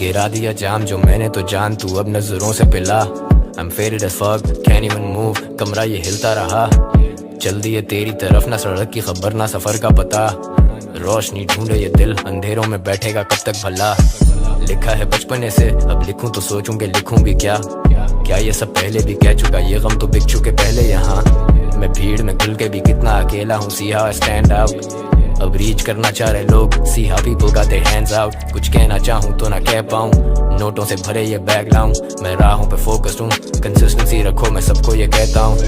गिरा दिया जाम जो मैंने तो जान तू अब नजरों से पिला। I'm faded as fuck, can't even move, कमरा ये हिलता रहा। चल दिए तेरी तरफ ना सड़क की खबर ना सफर का पता। रोशनी ढूंढे ये दिल अंधेरों में बैठेगा कब तक भला। लिखा है बचपने से अब लिखूं तो सोचूंगे लिखूं भी क्या ये सब पहले भी कह चुका, ये गम तो बिक चुके पहले यहाँ। मैं भीड़ में घुल के भी कितना अकेला हूँ, see how I stand out. अब रीच करना चाह रहे लोग, see how people got their hands out. कुछ कहना चाहूँ तो ना कह पाऊँ, नोटों से भरे ये बैग लाऊं। मैं राहों पे फोकस्ड हूँ, कंसिस्टेंसी रखो मैं सबको ये कहता हूँ।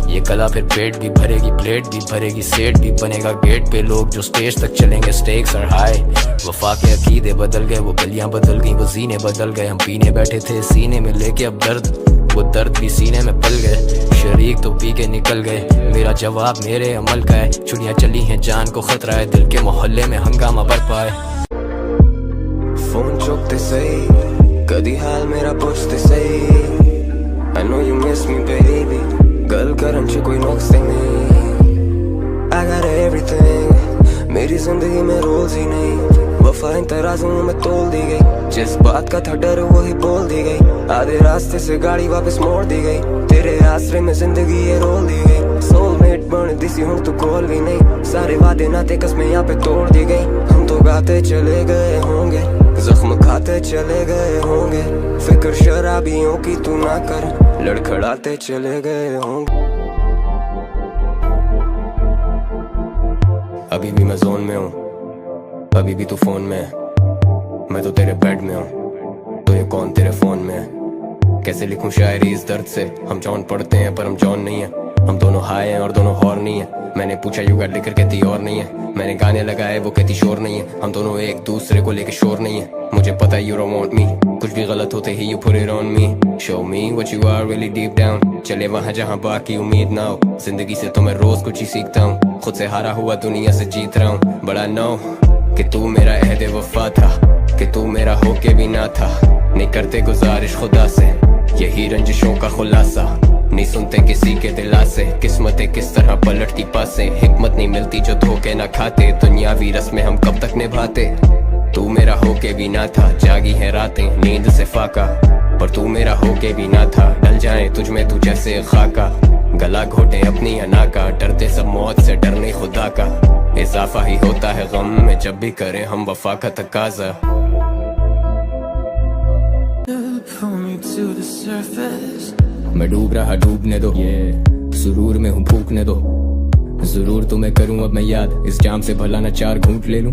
ये कला फिर पेट भी भरेगी, प्लेट भी भरेगी, सेट भी बनेगा गेट पे। लोग जो स्टेज तक चलेंगे स्टेक्स और हाई। वफा के अकीदे बदल गए, वो गलियां बदल गई, वो जीने बदल गए। हम पीने बैठे थे सीने में लेके अब दर्द, वो दर्द भी सीने में पल गए। शरीक तो पी के निकल गए, मेरा जवाब मेरे अमल का है। चुड़ियां चली हैं जान को खतरा है, दिल के मोहल्ले में हंगामा बरपा है। फोन चुकते सही, कदी हाल मेरा पुछते सही। I know you miss me baby, गल करन च कोई नुक्स नहीं। I got everything, मेरी जिंदगी में रोज ही नहीं। वफा इन तराजू में तोल दी गई, जिस बात का था डर वही बोल दी गई। आधे रास्ते से गाड़ी वापस मोड़ दी गई, तेरे आसरे में जिंदगी ये रोल दी गई। सोलमेट बन दी सी हूँ तू कॉल भी नहीं, सारे वादे नाते कसमें यहाँ पे तोड़ दी गई। हम तो गाते चले गए होंगे, जख्म खाते चले गए होंगे। फिक्र शराबियों की तू ना कर, लड़खड़ाते चले गए होंगे। अभी भी मैं जोन में हूँ, अभी भी तू फोन में है। मैं तो तेरे बेड में हूँ, तो ये कौन तेरे फोन में है। कैसे लिखूं शायरी इस दर्द से, हम जॉन पढ़ते हैं पर हम जॉन नहीं है। हम दोनों हाई हैं और दोनों हॉर नहीं है। मैंने पूछा युगा लिखकर कहती और नहीं है, मैंने गाने लगाए वो कहती शोर नहीं है। हम दोनों एक दूसरे को लेके शोर नहीं है। मुझे पता you don't want me, कुछ भी गलत होते ही you put it on me. Show me what you are really deep down, चले वहाँ जहाँ बाकी उम्मीद ना हो। जिंदगी से तो मैं रोज कुछ ही सीखता हूँ, खुद से हारा हुआ दुनिया से जीत रहा हूँ। बड़ा नो कि तू मेरा अहद वफा था, कि तू मेरा होके भी ना था। नहीं करते गुजारिश खुदा से, यही रंजिशों का खुलासा। नहीं सुनते किसी के दिला से, किस्मतें किस तरह पलटती पासे। हिकमत नहीं मिलती जो धोखे ना खाते, दुनियावी रस्में हम कब तक निभाते। तू मेरा होके भी ना था, जागी है रातें नींद से फाका। पर तू मेरा होके भी ना था, डल जाए तुझ में तू जैसे खाका। गला घोटे अपनी अना का, डरते सब मौत से डरने खुदा का। इजाफा ही होता है गम में जब भी करें हम वफा का तकाजा। मैं डूब रहा डूबने दो, सुरूर में हूँ फूकने दो। जरूर तुम्हें करूँ अब मैं याद, इस जाम से भला न चार घूंट ले लूं।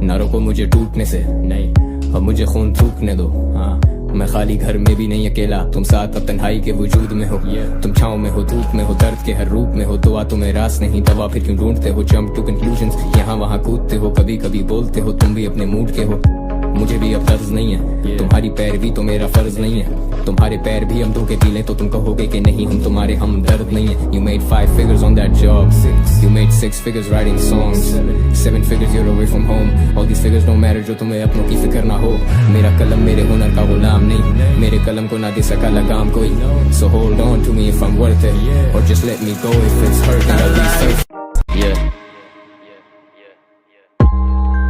ना रोको मुझे टूटने से, नहीं अब मुझे खून थूकने दो। हाँ मैं खाली घर में भी नहीं अकेला, तुम साथ अब तन्हाई के वजूद में हो। तुम छाँव में हो, धूप में हो, दर्द के हर रूप में हो। दुआ तुम्हें रास नहीं, दवा फिर क्यों ढूंढते हो। जंप टू कंक्लूजन्स, यहाँ वहाँ कूदते हो, कभी कभी बोलते हो तुम भी अपने मूड के हो। मुझे भी अब दर्द नहीं है, तुम्हारी पैरवी तो मेरा फर्ज नहीं है। तुम्हारे पैर भी हम धोखे पी लें तो तुम कहोगे कि नहीं हम तुम्हारे हम दर्द नहीं है। You made 5 figures on that job, you made 6 figures writing songs, 7 figures you're away from home. All these figures don't matter जो तुम्हें अपनों की फिक्र ना हो। मेरा कलम मेरे हुनर का गुलाम नहीं, मेरे कलम को ना दे सका लगाम कोई। So hold on to me if I'm worth it, or just let me go if it's hurting at least. Yeah.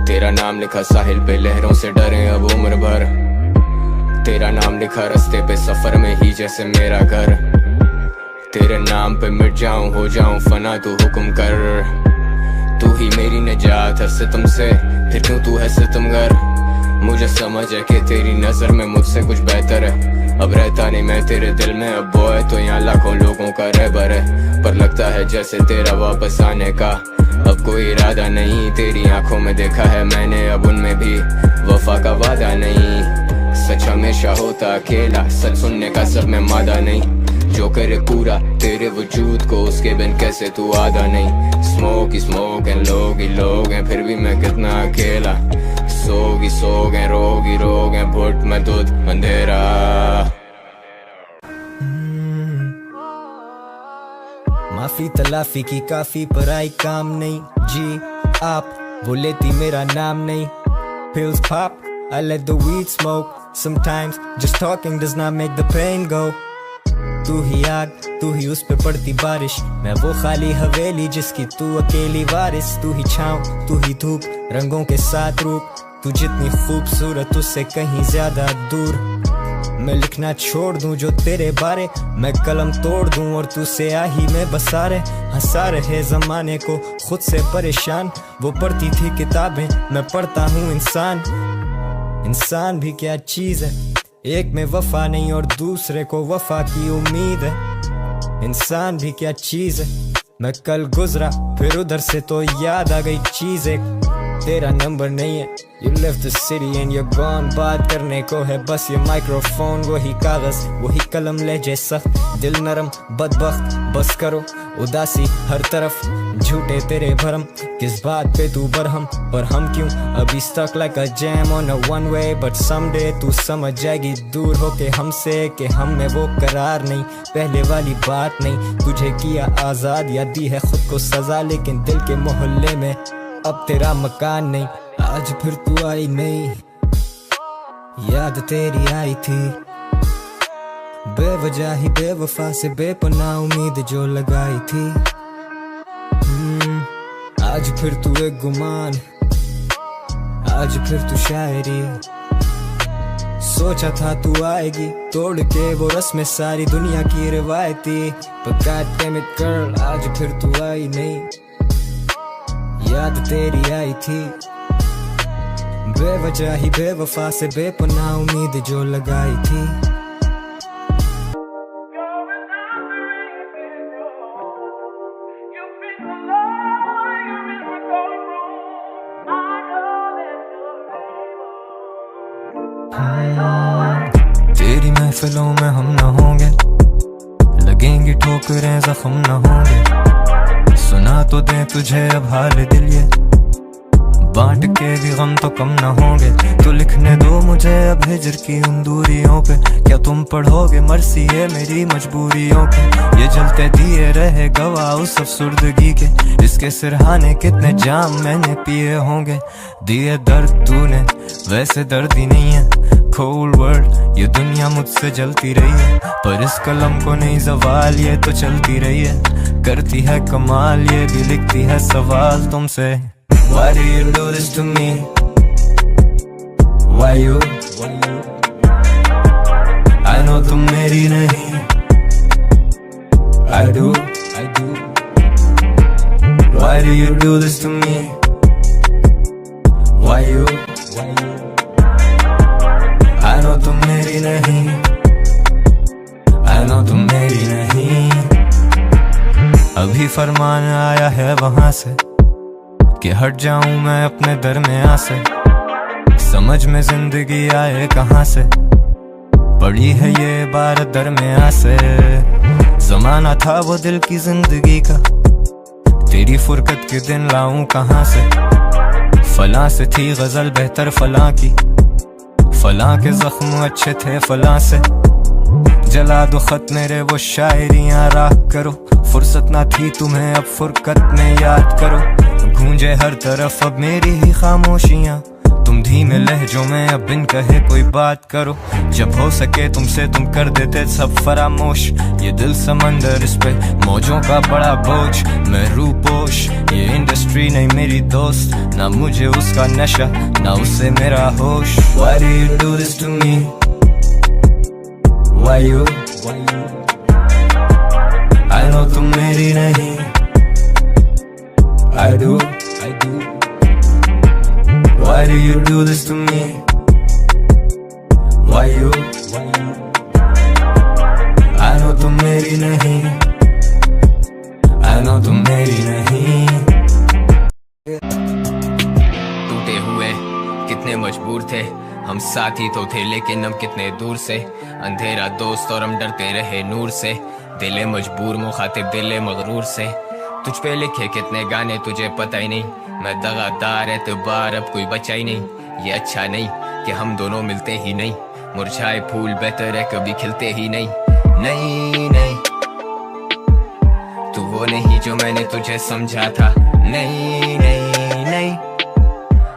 तेरा नाम लिखा साहिल पे, लहरों से डरे अब उम्र भर। तेरा नाम लिखा रास्ते पे, सफर में ही जैसे मेरा घर। तेरे नाम पे मिट जाऊं, हो जाऊं फना, तू हुक्म कर। तू ही मेरी निजात है सितम से, फिर क्यों तू है सितमगर। मुझे समझ है कि तेरी नजर में मुझसे कुछ बेहतर है। अब रहता नहीं मैं तेरे दिल में, अब बॉय तो यहाँ लाखों लोगों का रहबर है। पर लगता है जैसे तेरा वापस आने का अब कोई इरादा नहीं। तेरी आंखों में देखा है मैंने, अब उनमें भी वफा का वादा नहीं। सच हमेशा होता अकेला, सच सुनने का सब में मादा नहीं। जो करे पूरा तेरे वजूद को, उसके बिन कैसे तू आधा नहीं। स्मोक ही स्मोक है, लोग ही लोग हैं, फिर भी मैं कितना अकेला। सोग ही सोग है, रोग ही रोग है, भुट में दूध अंधेरा। माफी तलाफी की काफी पर आई काम नहीं। जी आप वो लेती मेरा नाम नहीं। Pills pop, I let the weed smoke. Sometimes just talking does not make the pain go. तू ही आग, तू ही उस पे पड़ती बारिश, मैं वो खाली हवेली जिसकी तू अकेली वारिस। तू ही छाँव, तू ही धूप, रंगों के साथ रूप, तू जितनी खूबसूरत उससे कहीं ज्यादा दूर। मैं लिखना छोड़ दूं जो तेरे बारे, मैं कलम तोड़ दूं और तू स्याही में बसा रहे। हंसा रहे जमाने को खुद से परेशान, वो पढ़ती थी किताबें मैं पढ़ता हूँ इंसान। इंसान भी क्या चीज है, एक में वफा नहीं और दूसरे को वफा की उम्मीद है। इंसान भी क्या चीज है, मैं कल गुजरा फिर उधर से तो याद आ गई चीज एक, तेरा नंबर नहीं है। You left the city and you're gone, बात करने को है बस ये माइक्रोफोन। वही कागज वही कलम लहजे सख्त, दिल नरम बदबख्त बस करो उदासी हर तरफ। झूठे तेरे भरम किस बात पे तू बरहम, पर हम क्यों अभी stuck like a jam on a one way। But someday तू समझ जाएगी दूर होके हमसे कि हम में वो करार नहीं, पहले वाली बात नहीं। तुझे किया आजाद या दी है खुद को सजा, लेकिन दिल के मोहल्ले में अब तेरा मकान नहीं। आज फिर तू आई नहीं, याद तेरी आई थी, बेवजह ही बेवफा से बेपनाह उम्मीद जो लगाई थी। आज फिर तू एक गुमान, आज फिर तू शायरी। सोचा था तू आएगी तोड़ के वो रस्में सारी दुनिया की रिवायती, पर God damn it girl आज फिर तू आई नहीं, याद तेरी आई थी, बेवजह ही बेवफा से बेपनाह उम्मीद जो लगाई थी। तेरी महफिलों में हम न होंगे, लगेंगी ठोकरें जख्म न होंगे। सुना तो दे तुझे अब हाल दिल ये, बांट के भी गम तो कम न होंगे। तो लिखने दो मुझे अब हिजर की उन दूरियों पे, क्या तुम पढ़ोगे मर्सी है मेरी मजबूरियों पे। ये जलते दिए रहे गवाह उस अफसुर्दगी के, इसके सिरहाने कितने जाम मैंने पिए होंगे। दिए दर्द तूने वैसे दर्द ही नहीं है, कोल्ड वर्ल्ड ये दुनिया मुझसे जलती रही है, पर इस कलम को नहीं जवाल ये तो चलती रही है। करती है कमाल ये भी लिखती है सवाल तुमसे। Why do you do this to me? Why you? I know तुम मेरी नहीं, I do. Why do you do this to me? Why you? I know तुम मेरी नहीं, I know तुम मेरी नहीं। अभी फरमान आया है वहां से कि हट जाऊं मैं अपने दरमियां से, समझ में जिंदगी आए कहां से, पड़ी है ये इबारत दरमियां से। जमाना था वो दिल की जिंदगी का, तेरी फुरकत के दिन लाऊं कहां से। फलां से थी गजल बेहतर फलां की, फलां के जख्म अच्छे थे फलां से। जला दो खत मेरे वो शायरियां राख करो, फुर्सत ना थी तुम्हें अब फुरकत में याद करो। गूंजे हर तरफ अब मेरी ही खामोशियां, तुम धीमे लहजों में अब बिन कहे कोई बात करो। जब हो सके तुमसे तुम कर देते सब फरामोश, ये दिल समंदर इस पे मौजों का बड़ा बोझ। मैं रूपोश ये इंडस्ट्री नहीं मेरी दोस्त, ना मुझे उसका नशा ना उससे मेरा होश। Why do you do this to me? Why you? I know तुम मेरी नहीं, I do. Why do you do this to me? Why you? I know तुम मेरी नहीं, I know तुम मेरी नहीं। टूटे हुए कितने मजबूर थे, हम साथ ही तो थे लेकिन हम कितने दूर से। अंधेरा दोस्त और हम डरते रहे नूर से, दिले मजबूर मुखातिब दिले मगरूर से। तुझ पे लिखे कितने गाने तुझे पता ही नहीं, मैं दगादार एतबार अब कोई बचा ही नहीं। ये अच्छा नहीं कि हम दोनों मिलते ही नहीं, मुरझाए फूल बेहतर है कभी खिलते ही नहीं। नहीं नहीं तू वो नहीं जो मैंने तुझे समझा था, नहीं नहीं नहीं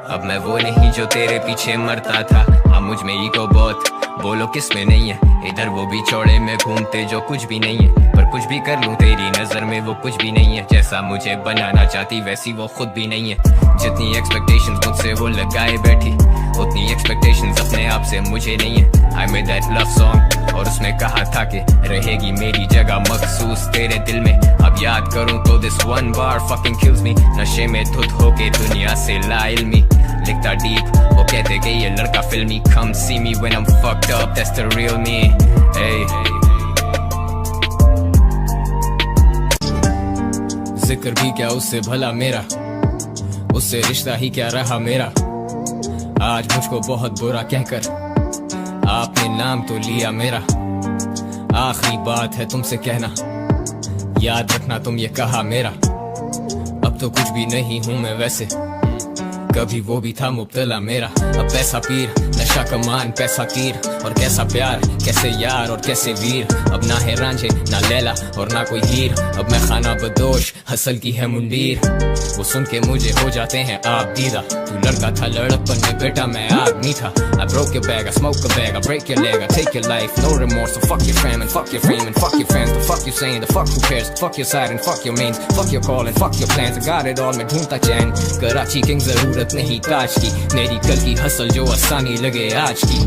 अब अब मैं वो नहीं जो तेरे पीछे मरता था। अब मुझ में ईगो बहुत, बोलो किस में नहीं है। इधर वो भी चौड़े में घूमते जो कुछ भी नहीं है, पर कुछ भी कर लूं तेरी नजर में वो कुछ भी नहीं है। जैसा मुझे बनाना चाहती वैसी वो खुद भी नहीं है। जितनी एक्सपेक्टेशंस मुझसे वो लगाए बैठी, उतनी एक्सपेक्टेशंस अपने आप से मुझे नहीं है। I made that love song और उसमें कहा था कि रहेगी मेरी जगह मखसूस तेरे दिल में। अब याद करूं तो this one bar fucking kills me. नशे में धुत होके दुनिया से लाइल्मी लिखता डीप, वो कहते कि ये लड़का फिल्मी। Come see me when I'm fucked up, that's the real me. Hey. जिक्र भी क्या उससे भला मेरा, उससे रिश्ता ही क्या रहा मेरा। आज मुझको बहुत बुरा कहकर आपने नाम तो लिया मेरा। आखिरी बात है तुमसे कहना, याद रखना तुम ये कहा मेरा। अब तो कुछ भी नहीं हूँ मैं वैसे, कभी वो भी था मुब्तला मेरा। अब पैसा पीर, नशा कमान, पैसा तीर, और कैसा प्यार, कैसे यार और कैसे वीर। अब ना है रांझे ना लैला और ना कोई हीर। अब मैं खाना बदोश, हसल की है मुंडीर। वो सुन के मुझे हो जाते हैं आप दीदा। तू लड़का था लड़कपन में, बेटा मैं आदमी था। I broke your bag, I smoke a bag, I break your leg, I take your life, no remorse. So fuck your fam and fuck your fame and fuck your fans. The fuck you saying, the fuck who cares. Fuck your side and fuck your mains, fuck your call and fuck your plans. I got it all, मैं ढूंढता चैन। Karachi king जरूरत नहीं ताज की, मेरी कल की hustle जो आसानी लगे आज की।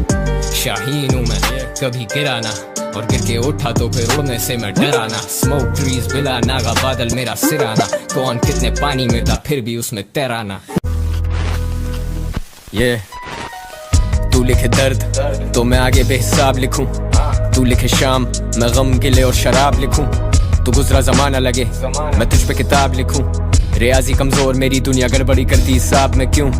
शाहीन हूँ मैं, कभी गिरा ना, और गिर के उठा तो फिर उड़ने से मैं डराना। स्मोक ट्रीज बिला नागा बादल मेरा सिराना। कौन कितने पानी में था फिर भी उसमें तैराना। ये तू लिखे दर्द तो मैं आगे बेहिसाब लिखूं। तू लिखे शाम मैं गम गिले और शराब लिखूं। तू गुजरा जमाना लगे मैं तुझ पे किताब लिखूं। रियाजी कमजोर मेरी दुनिया गड़बड़ी करती हिसाब में क्यों।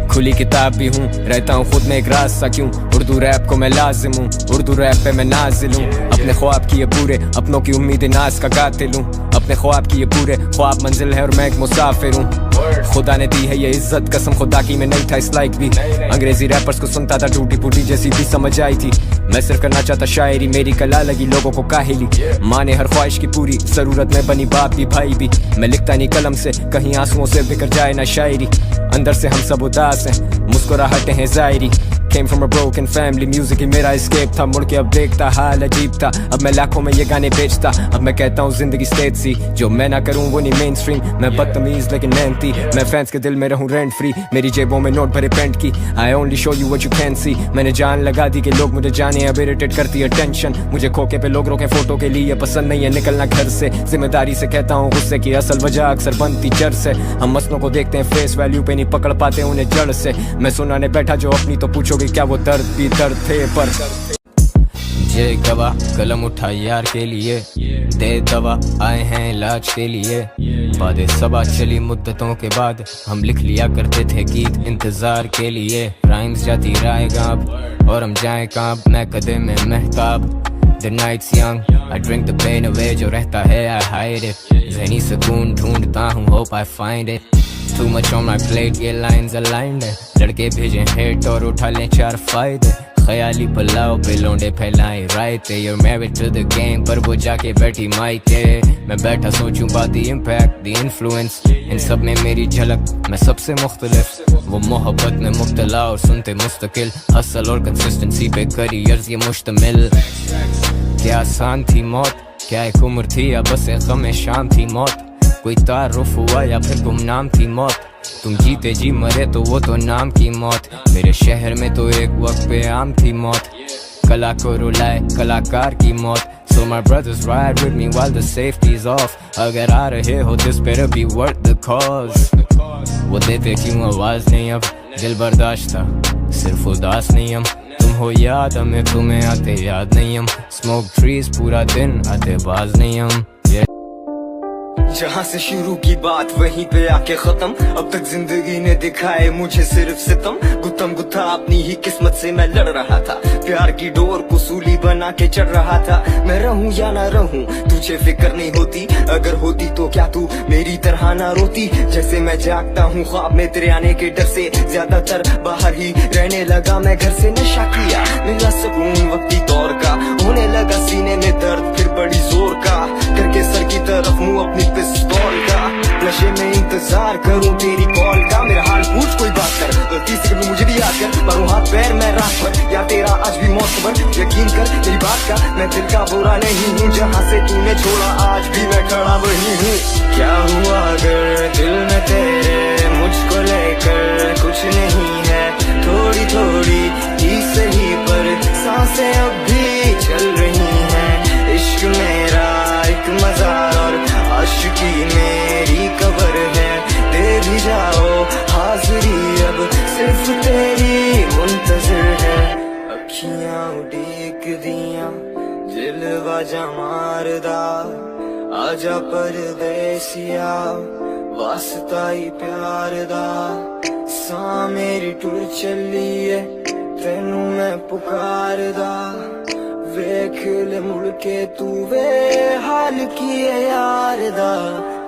खुली किताब भी हूँ, रहता हूँ खुद में एक राज सा क्यों। उर्दू रैप को मैं लाजिम हूँ, उर्दू रैप पे मैं नाजिल हूँ। अपने ख्वाब किए पूरे, अपनों की उम्मीदें नाज का कातिल हूँ। अपने ख्वाब किए पूरे, ख्वाब मंजिल है और मैं एक मुसाफिर हूँ। खुदा ने दी है ये इज्जत, कसम खुदा की मैं नहीं था इस लायक भी। अंग्रेजी रैपर्स को सुनता था टूटी फूटी जैसी भी समझ आई थी। मैं सिर्फ करना चाहता शायरी, मेरी कला लगी लोगों को काहिली। माँ ने हर ख्वाहिश की पूरी, जरूरत में बनी बाप भी भाई भी। मैं लिखता नहीं कलम से, कहीं आंसुओं से बिखर जाए ना शायरी। अंदर से हम सब उदास हैं, मुस्कुराहटे हैं जायरी। Came from a broken family, music ही मेरा escape था। मुड़ के अब देखता हाल अजीब था, अब मैं लाखों में ये गाने बेचता। अब मैं कहता हूँ जिंदगी स्टेज सी, जो मैं ना करूँ वो नहीं मेन स्ट्रीम। मैं बदतमीज लेकिन मेहनती, मैं फैंस के दिल में रहूँ रेंट फ्री। मेरी जेबों में नोट भरे पेंट की, I only show you what you can see। मैंने जान लगा दी कि लोग मुझे जाने, अब इरिटेट करती है टेंशन। मुझे खोके पे लोग रोके फोटो के लिए, पसंद नहीं है निकलना घर से। जिम्मेदारी से कहता हूँ गुस्से की असल वजह अक्सर बनती जड़ से। हम मसलों को देखते हैं फेस वैल्यू पे, नहीं पकड़ पाते उन्हें जड़ से। मैं सुनाने बैठा जो अपनी, तो पूछोगे क्या वो दर्द भी दर्द थे पर। जे गवा कलम उठा यार के लिए, दे दवा आए हैं इलाज के लिए। बादे सबा चली मुद्दतों के बाद, हम लिख लिया करते थे गीत इंतजार के लिए। राइम्स जाती राय गाँव और हम जाए कांप, मैं कदे में Mahtab. The night's young, I drink the pain away, जो रहता है I hide it। ज़हनी सुकून ढूंढता हूँ, hope I find it। Too much on my plate, ये lines aligned है। लड़के भेजें hate और उठा लें 4 फायदे। ख्याली पलाव पे लौंडे फैलाए रायते। You're married to the game, पर वो जाके बैठी मायके। मैं बैठा सोचूं बात the impact, the influence, इन सब में मेरी झलक मैं सबसे मुख्तलिफ। वो मोहब्बत में मुब्तला और सुनते मुस्तकिल, हसल और कंसिस्टेंसी पे करियर्स ये मुश्तमिल। क्या आसान थी मौत, क्या एक उम्र थी या बस एक गम शाम थी मौत। कोई तारुफ हुआ या फिर गुमनाम थी मौत। तुम जीते जी मरे तो वो तो नाम की मौत। मेरे शहर में तो एक वक्त पे आम थी मौत। कला को रुलाए कलाकार की मौत। So my brothers ride with me while the safety's off। अगर आ रहे हो this better be worth the cause। वो देते क्यों आवाज नहीं अब, दिल बर्दाश्त था सिर्फ उदास नहीं हम। तुम हो याद हमें, तुम्हें आते याद नहीं हम। स्मोक ट्रीज पूरा दिन आते बाज नहीं हम। जहाँ से शुरू की बात वहीं पे आके खत्म। अब तक जिंदगी ने दिखाए मुझे सिर्फ सितम। गुत्थम गुत्था अपनी ही किस्मत से मैं लड़ रहा था। प्यार की डोर को सूली बना के चढ़ रहा था। मैं रहूं या ना रहूं तुझे फिक्र नहीं होती। अगर होती तो क्या तू मेरी तरह ना रोती। जैसे मैं जागता हूँ ख्वाब में तेरे आने के डर से, ज्यादातर बाहर ही रहने लगा मैं घर से। नशा किया मेरा सुकून वक्ती दौर का, होने लगा सीने में दर्द फिर बड़ी जोर का। करके सर की तरफ मुँह अपनी पिस्तौल का, नशे में इंतजार करूं तेरी कॉल का। मेरा हाल पूछ कोई बात कर, गलती से कभी मुझे भी याद कर, मारूं हाथ पैर मैं रात भर, या तेरा आज भी मौत खबर। यकीन कर मेरी बात का, मैं दिल का बुरा नहीं हूँ, जहाँ से तूने छोड़ा आज भी मैं खड़ा वही हूँ। क्या हुआ अगर दिल में तेरे मुझको लेकर कुछ नहीं है, थोड़ी थोड़ी ही सही पर सांसें अब भी चल रही हैं। इश्क मेरा एक मजार और आशिकी मेरी कब्र है, दे भी जाओ हाजिरी अब सिर्फ तेरी मुंतजिर है। अखियां उड़ीक दियां दिल वाजा मारदा, आजा परदेसिया वास्ता ही प्यार दा। सां मेरी टुर चली है तेनू मैं पुकारदा, वेख ले मुड़ के तू वे हाल की है यार दा।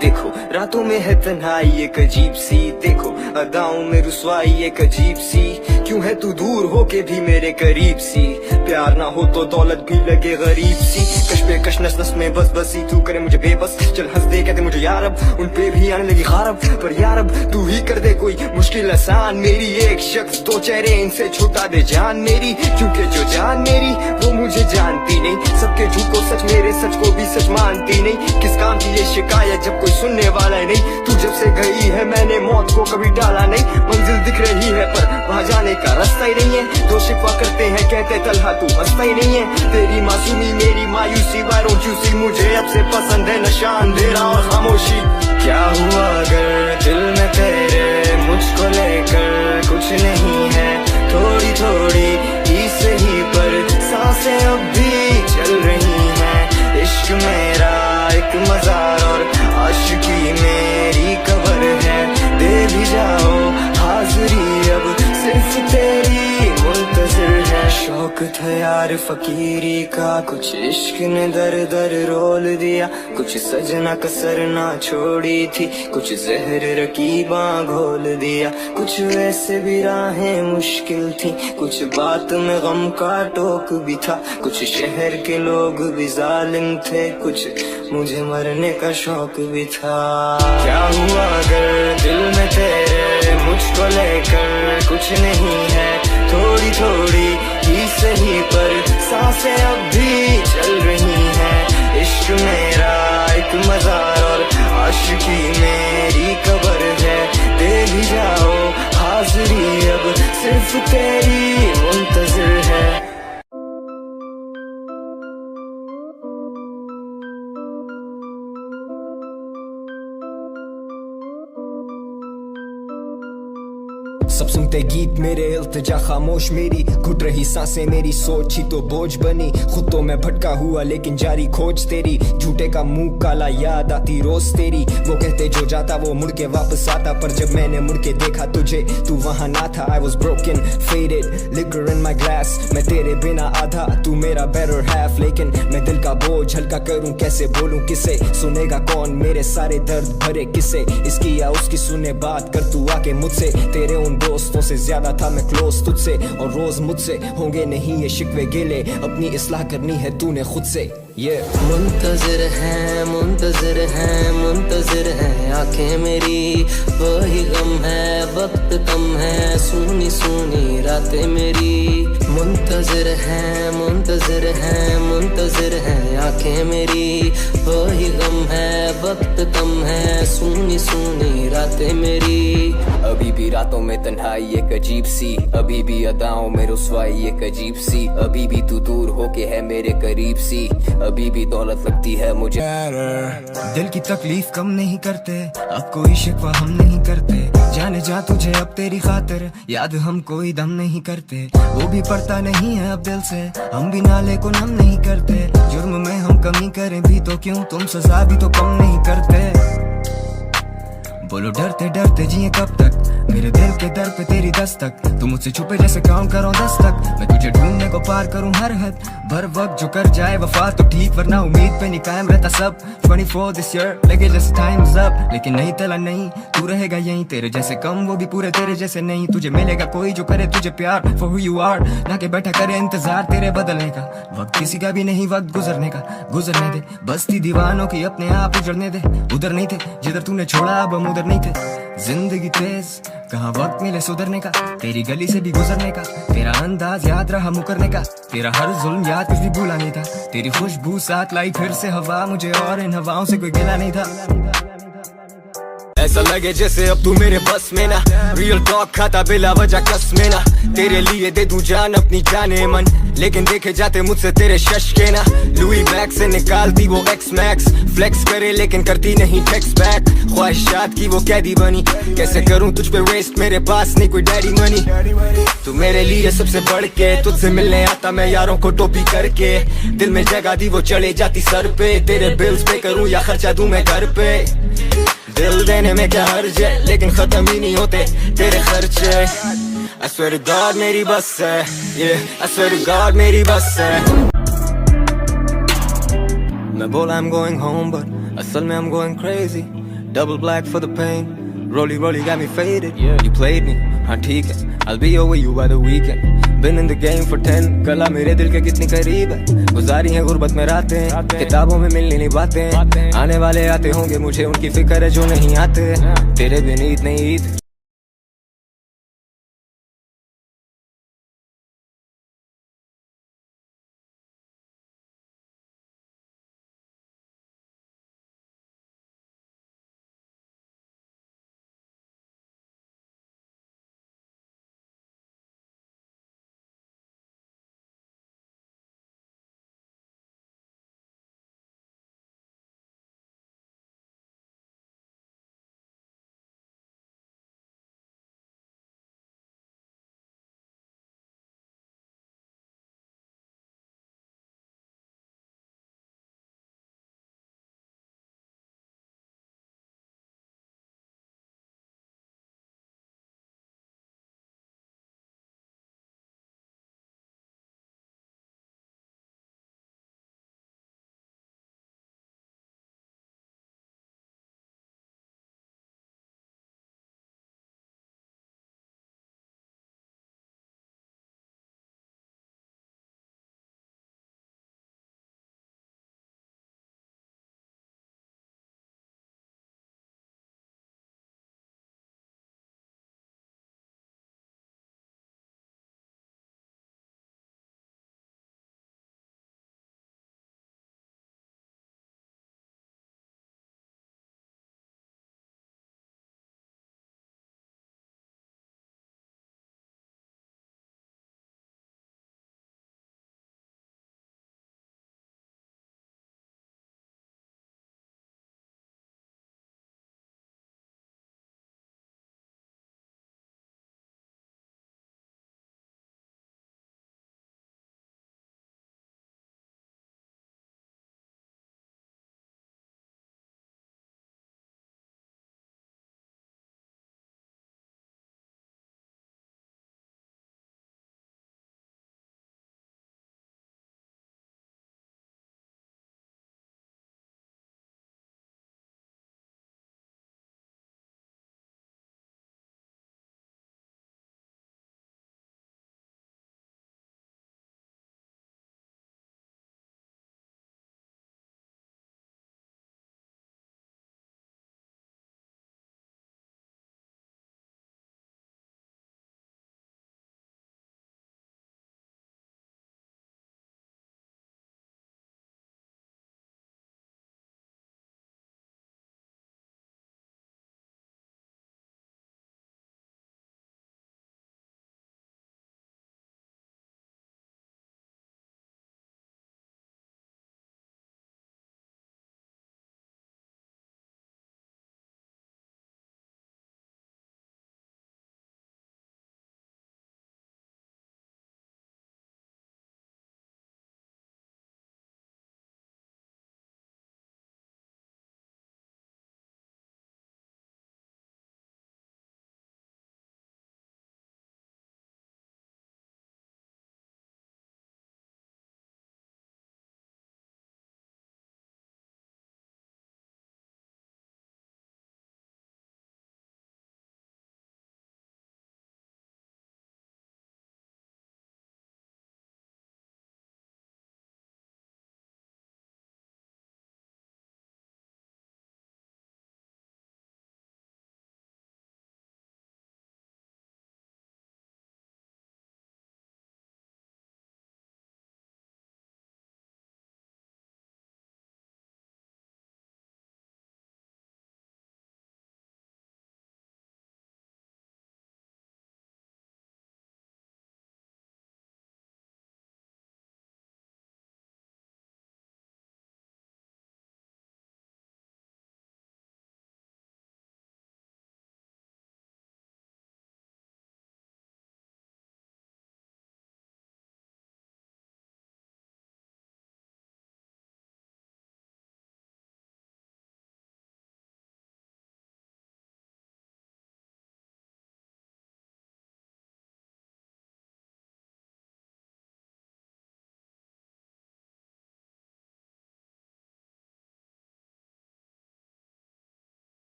देखो रातों में है तन्हाई एक अजीब सी, देखो अदाओं में रुसवाई एक अजीब सी। क्यों है तू दूर होके भी मेरे करीब सी, प्यार ना हो तो दौलत भी लगे गरीब सी। कश पे कश नस नस में बस बसी तू करे मुझे बेबस, चल हंस दे कहते मुझे यार अब उन पे भी आने लगी खारब। पर यार अब तू ही कर दे कोई मुश्किल आसान, मेरी एक शख्स दो चेहरे इनसे छुटा दे जान मेरी। क्योंकि जो जान मेरी वो मुझे जानती नहीं, सबके झूठ को सच मेरे सच को भी सच मानती नहीं। किस काम की ये शिकायत जब कोई सुनने वाला ही नहीं। तू जब से गई है मैंने मौत को कभी टाला नहीं, मंजिल दिख रही है पर वहाँ जाने का रास्ता ही नहीं है। दो शिकवा करते हैं कहते तलहा तू हंसता ही नहीं है, तेरी मासूमी मेरी मायूसी। Why don't you see मुझे अब से पसंद है नशा अंधेरा और खामोशी। क्या हुआ अगर दिल में तेरे मुझको लेकर कुछ नहीं है, थोड़ी थोड़ी ही सही पर सांसें अब भी चल रही हैं। इश्क मेरा एक मजार और आशिकी मेरी कब्र है, दे भी जाओ हाजिरी अब सिर्फ तेरी मुंतजिर है। शौक था यार फकीरी का, कुछ इश्क ने दर दर रोल दिया। कुछ सजना कसर ना छोड़ी थी, कुछ जहर रकीबा घोल दिया। कुछ वैसे भी राहें मुश्किल थी, कुछ बात में गम का टोक भी था। कुछ शहर के लोग भी जालिम थे, कुछ मुझे मरने का शौक भी था। क्या हुआ अगर दिल में तेरे मुझको लेकर कुछ नहीं है, थोड़ी थोड़ी ही सही पर सांसें अब भी चल रही हैं। इश्क मेरा एक मजार और आशिकी मेरी कब्र है, दे भी जाओ हाजिरी अब सिर्फ तेरी मुंतजिर है। सब सुनते गीत मेरे इल्तिजा खामोश मेरी, घुट रही सांसें मेरी सोच ही तो बोझ बनी। खुद तो मैं भटका हुआ लेकिन जारी खोज तेरी, झूठे का मुंह काला याद आती रोज तेरी। वो कहते जो जाता वो मुड़ के वापस आता, पर जब मैंने मुड़ के देखा तुझे तू वहाँ ना था। I was broken, faded, liquor in my glass, मैं तेरे बिना आधा तू मेरा better half। लेकिन मैं दिल का बोझ हल्का करूँ कैसे, बोलूँ किसे, सुनेगा कौन मेरे सारे दर्द भरे किसे। इसकी या उसकी सुने बात कर तू आके मुझसे, तेरे उन दोस्तों से ज्यादा था मैं क्लोज तुझसे। और रोज मुझसे होंगे नहीं ये शिकवे गिले, अपनी इस्लाह करनी है तूने खुद से। मुंतजिर है मुंतजिर है मुंतजिर है आंखें मेरी, वही गम है वक्त कम है, सूनी सूनी रातें मेरी। मुंतजिर है मुंतजिर है मुंतजिर है आंखें मेरी, वही गम है वक्त कम है, सूनी सूनी रातें मेरी। अभी भी रातों में तन्हाई एक अजीब सी, अभी भी अदाओं में रुसवाई एक अजीब सी। अभी भी तू दूर होके है मेरे करीब सी, अभी भी दौलत लगती है मुझे। दिल की तकलीफ कम नहीं करते, अब कोई शिकवा हम नहीं करते। जाने जा तुझे अब तेरी खातिर, याद हम कोई दम नहीं करते। वो भी पड़ता नहीं है अब दिल से, हम भी नाले को नम नहीं करते। जुर्म में हम कमी करें भी तो क्यों, तुम सजा भी तो कम नहीं करते। बोलो डरते डरते जिए कब तक, मेरे दिल के दर पे तेरी दस्तक। तुम मुझसे छुपे जैसे काम करो दस्तक, मैं तुझे ढूंढने को पार करूं हर हद भर वक्त जो कर जाए वफा तो ठीक वरना उम्मीद पे नहीं कायम रहता सब 24 this year लगे जैसे time's up लेकिन नहीं तला नहीं तू रहेगा यहीं तेरे जैसे कम वो भी पूरे तेरे जैसे नहीं तुझे मिलेगा कोई जो करे तुझे प्यार for who you are ना के बैठा करे इंतजार तेरे बदलने का वक्त किसी का भी नहीं वक्त गुजरने का गुजरने दे बस्ती दीवानों की अपने आप उजड़ने दे उधर नहीं थे जिधर तूने छोड़ा अब हम उधर नहीं थे जिंदगी तेज कहाँ वक्त मिले सुधरने का तेरी गली से भी गुजरने का तेरा अंदाज याद रहा मुकरने का तेरा हर जुल्म याद कुछ भी भूला नहीं था तेरी खुशबू साथ लाई फिर से हवा मुझे और इन हवाओं से कोई गिला नहीं था ऐसा लगे जैसे अब तू मेरे बस में ना रियल टॉक खाता बिला वजह कस में ना तेरे लिए दे दूं जान अपनी जाने मन लेकिन देखे जाते मुझसे तेरे शश के ना लुई बैग से निकालती वो एक्स मैक्स फ्लेक्स करे लेकिन करती नहीं टेक्स्ट बैक ख्वाहिशात की वो कैदी बनी कैसे करूं तुझ पे वेस्ट मेरे पास नहीं कोई डैडी मनी तू मेरे लिए सबसे बढ़ के तुझसे मिलने आता मैं यारों को टोपी करके दिल में जगह दी वो चले जाती सर पे तेरे बिल्स पे करूं या खर्चा दूं मैं घर पे दिल देने में क्या हर्ज है लेकिन खत्म ही नहीं होते तेरे खर्चे I swear to God मेरी बस है I swear to God मेरी बस है मैं बोला I'm going home but असल में I'm going crazy double black for the pain rolly rolly got me faded you played me हाँ ठीक है I'll be over you by the weekend been in the game for 10 कला मेरे दिल के कितनी करीब है गुजारी है गुर्बत में रातें किताबों में मिलनी नहीं बातें आने वाले आते होंगे मुझे उनकी फिक्र है जो नहीं आते तेरे बिन ईद नहीं ईद